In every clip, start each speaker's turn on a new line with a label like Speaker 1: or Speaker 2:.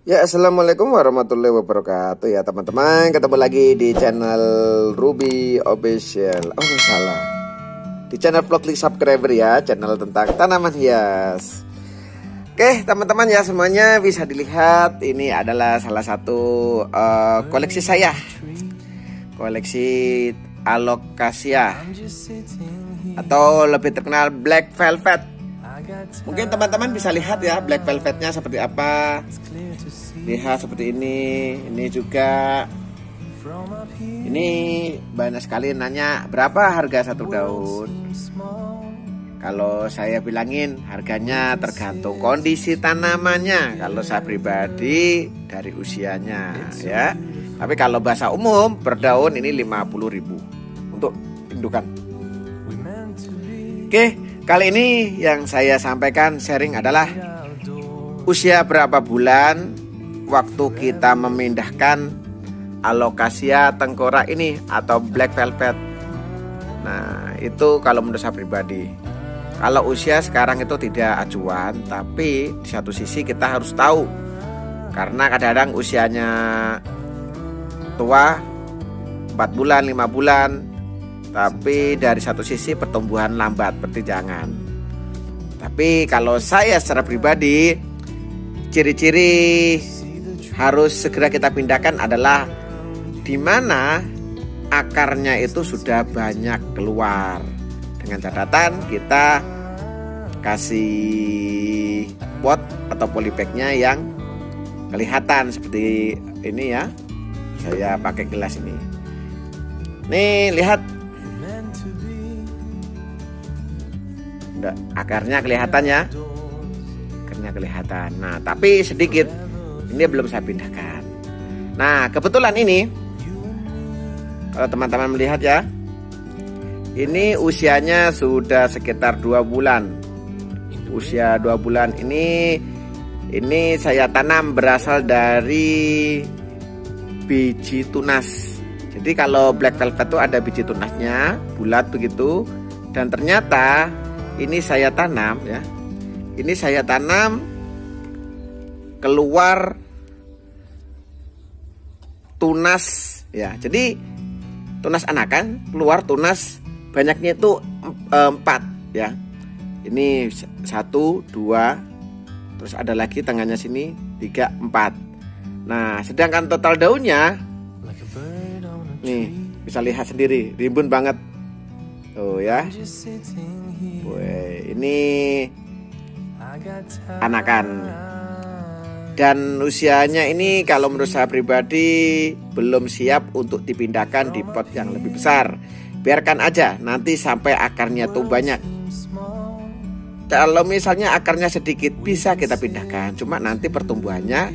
Speaker 1: Ya, assalamualaikum warahmatullahi wabarakatuh ya teman-teman. Ketemu lagi di channel Ruby Official. Oh salah, di channel vlog klik subscriber ya, channel tentang tanaman hias. Oke teman-teman ya, semuanya bisa dilihat ini adalah salah satu koleksi saya, koleksi Alocasia atau lebih terkenal Black Velvet. Mungkin teman-teman bisa lihat ya black velvetnya seperti apa. Lihat seperti ini juga. Ini banyak sekali nanya berapa harga satu daun. Kalau saya bilangin harganya tergantung kondisi tanamannya. Kalau saya pribadi dari usianya ya. Tapi kalau bahasa umum per daun ini 50.000 untuk indukan. Oke, kali ini yang saya sampaikan sharing adalah usia berapa bulan waktu kita memindahkan Alocasia tengkorak ini atau Black Velvet. Nah, itu kalau menurut saya pribadi. Kalau usia sekarang itu tidak acuan, tapi di satu sisi kita harus tahu. Karena kadang-kadang usianya tua 4 bulan, 5 bulan, tapi dari satu sisi pertumbuhan lambat, berarti jangan. Tapi kalau saya secara pribadi, ciri-ciri harus segera kita pindahkan adalah di mana akarnya itu sudah banyak keluar. Dengan catatan kita kasih pot atau polybagnya yang kelihatan seperti ini ya. Saya pakai gelas ini. Nih lihat. Akarnya kelihatan ya, akarnya kelihatan. Nah tapi sedikit ini belum saya pindahkan. Nah kebetulan ini kalau teman-teman melihat ya, ini usianya sudah sekitar 2 bulan. Usia 2 bulan ini saya tanam berasal dari biji tunas. Jadi kalau Black Velvet itu ada biji tunasnya bulat begitu, dan ternyata ini saya tanam ya. Ini saya tanam keluar tunas ya. Jadi tunas anakan keluar tunas banyaknya itu 4 ya. Ini 1, 2, terus ada lagi tengahnya sini 3, 4. Nah, sedangkan total daunnya nih bisa lihat sendiri, rimbun banget. Tuh ya. Wih, ini anakan. Dan usianya ini kalau menurut saya pribadi belum siap untuk dipindahkan di pot yang lebih besar. Biarkan aja nanti sampai akarnya tuh banyak. Kalau misalnya akarnya sedikit bisa kita pindahkan, cuma nanti pertumbuhannya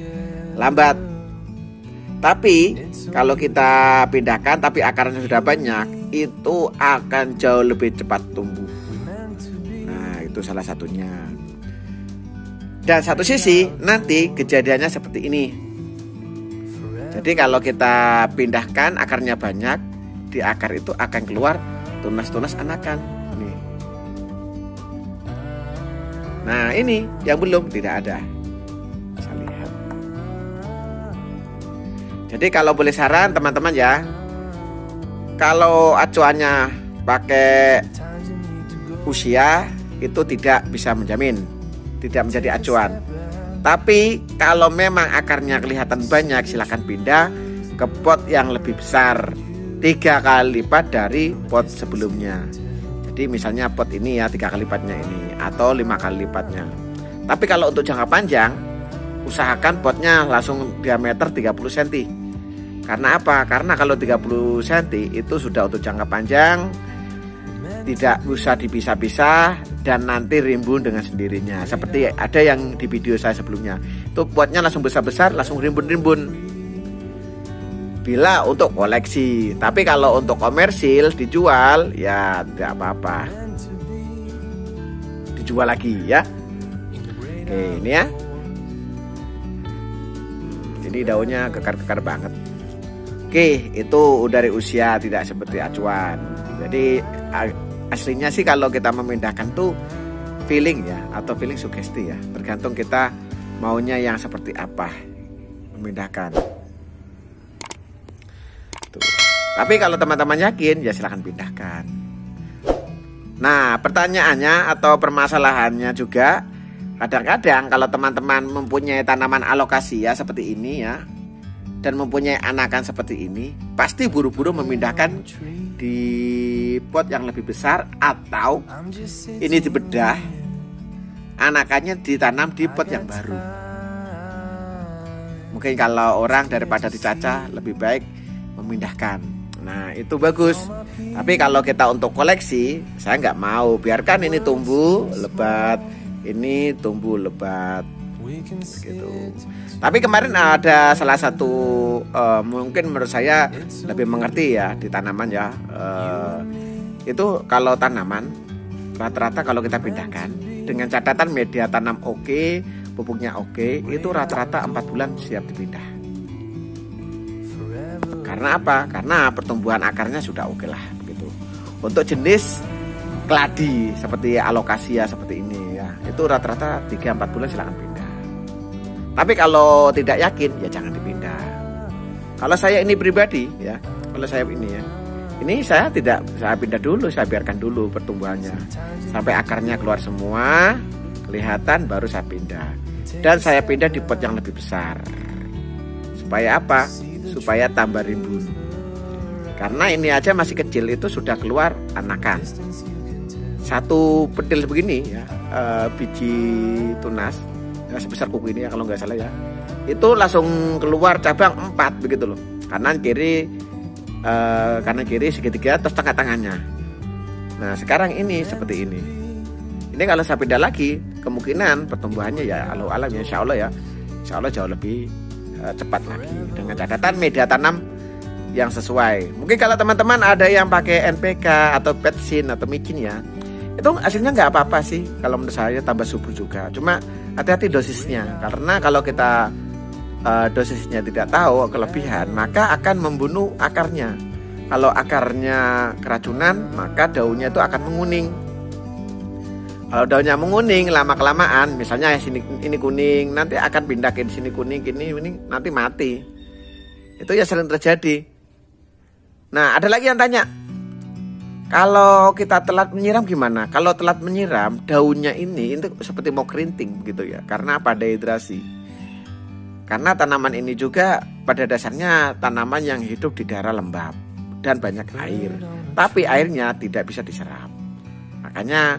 Speaker 1: lambat. Tapi kalau kita pindahkan tapi akarnya sudah banyak, itu akan jauh lebih cepat tumbuh. Nah itu salah satunya. Dan satu sisi nanti kejadiannya seperti ini. Jadi kalau kita pindahkan akarnya banyak, di akar itu akan keluar tunas-tunas anakan. Nih. Nah ini yang belum tidak ada. Bisa lihat. Jadi kalau boleh saran teman-teman ya, kalau acuannya pakai usia itu tidak bisa menjamin, tidak menjadi acuan. Tapi kalau memang akarnya kelihatan banyak, silakan pindah ke pot yang lebih besar, 3 kali lipat dari pot sebelumnya. Jadi misalnya pot ini ya 3 kali lipatnya ini, atau 5 kali lipatnya. Tapi kalau untuk jangka panjang, usahakan potnya langsung diameter 30 cm. Karena apa? Karena kalau 30 cm itu sudah untuk jangka panjang, tidak bisa dipisah-pisah dan nanti rimbun dengan sendirinya. Seperti ada yang di video saya sebelumnya, itu potnya langsung besar-besar, langsung rimbun-rimbun. Bila untuk koleksi, tapi kalau untuk komersil dijual ya tidak apa-apa, dijual lagi ya. Oke ini ya. Ini daunnya kekar-kekar banget. Oke, itu dari usia tidak seperti acuan. Jadi aslinya sih kalau kita memindahkan tuh feeling ya, atau feeling sugesti ya. Tergantung kita maunya yang seperti apa. memindahkan. Tuh. Tapi kalau teman-teman yakin, ya silahkan pindahkan. Nah, pertanyaannya atau permasalahannya juga, kadang-kadang kalau teman-teman mempunyai tanaman alokasia seperti ini ya, dan mempunyai anakan seperti ini, pasti buru-buru memindahkan di pot yang lebih besar, atau ini dibedah, anakannya ditanam di pot yang baru. Mungkin kalau orang daripada dicacah, lebih baik memindahkan. Nah, itu bagus. Tapi kalau kita untuk koleksi, saya nggak mau. Biarkan ini tumbuh lebat, ini tumbuh lebat, gitu. Tapi kemarin ada salah satu mungkin menurut saya lebih mengerti ya di tanaman ya. Itu kalau tanaman rata-rata kalau kita pindahkan dengan catatan media tanam oke, pupuknya oke, itu rata-rata 4 bulan siap dipindah. Karena apa? Karena pertumbuhan akarnya sudah oke lah begitu. Untuk jenis keladi seperti alokasia seperti ini ya, itu rata-rata 3-4 bulan silakan pindah. Tapi kalau tidak yakin ya jangan dipindah. Kalau saya ini pribadi ya, kalau saya ini ya, ini saya pindah dulu, saya biarkan dulu pertumbuhannya sampai akarnya keluar semua, kelihatan, baru saya pindah. Dan saya pindah di pot yang lebih besar. Supaya apa? Supaya tambah rimbun. Karena ini aja masih kecil, itu sudah keluar anakan. Satu pedil begini ya, biji tunas ya, sebesar kuku ini ya kalau nggak salah ya, itu langsung keluar cabang 4 begitu loh. Kanan kiri segitiga, terus tengah-tengahnya. Nah sekarang ini seperti ini. Ini kalau saya pindah lagi, kemungkinan pertumbuhannya ya alam ya, insya Allah jauh lebih cepat lagi, dengan catatan media tanam yang sesuai. Mungkin kalau teman-teman ada yang pakai NPK atau petsin atau micin ya, itu hasilnya nggak apa-apa sih. Kalau menurut saya tambah subur juga. Cuma hati-hati dosisnya, karena kalau kita dosisnya tidak tahu kelebihan, maka akan membunuh akarnya. Kalau akarnya keracunan, maka daunnya itu akan menguning. Kalau daunnya menguning lama-kelamaan, misalnya ini kuning, nanti akan pindah ke sini kuning, nanti mati. Itu ya sering terjadi. Nah, ada lagi yang tanya, kalau kita telat menyiram gimana? Kalau telat menyiram, daunnya ini itu seperti mau kerinting gitu ya. Karena apa? Dehidrasi. Karena tanaman ini juga pada dasarnya tanaman yang hidup di daerah lembab dan banyak air. Tapi airnya tidak bisa diserap. Makanya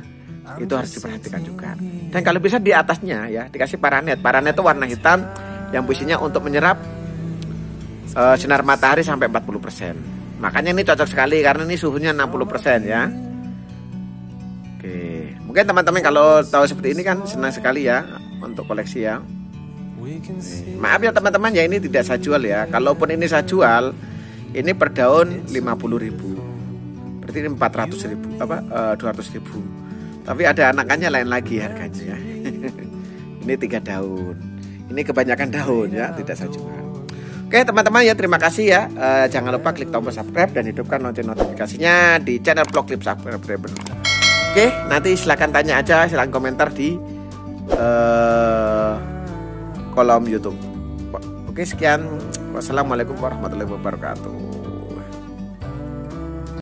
Speaker 1: itu harus diperhatikan juga. Dan kalau bisa di atasnya ya dikasih paranet. Paranet itu warna hitam yang fungsinya untuk menyerap sinar matahari sampai 40%. Makanya ini cocok sekali karena ini suhunya 60% ya. Oke, mungkin teman-teman kalau tahu seperti ini kan senang sekali ya untuk koleksi ya. Maaf ya teman-teman ya, ini tidak saya jual ya. Kalaupun ini saya jual, ini per daun 50.000. Berarti ini 200.000. Tapi ada anakannya lain lagi harganya ya. Ini 3 daun. Ini kebanyakan daun ya, tidak saya jual. Oke teman-teman ya, terima kasih ya. Jangan lupa klik tombol subscribe dan hidupkan lonceng notifikasinya di channel vlog clip subscriber. Oke, nanti silakan tanya aja, silakan komentar di kolom YouTube. Oke, sekian. Wassalamualaikum warahmatullahi wabarakatuh.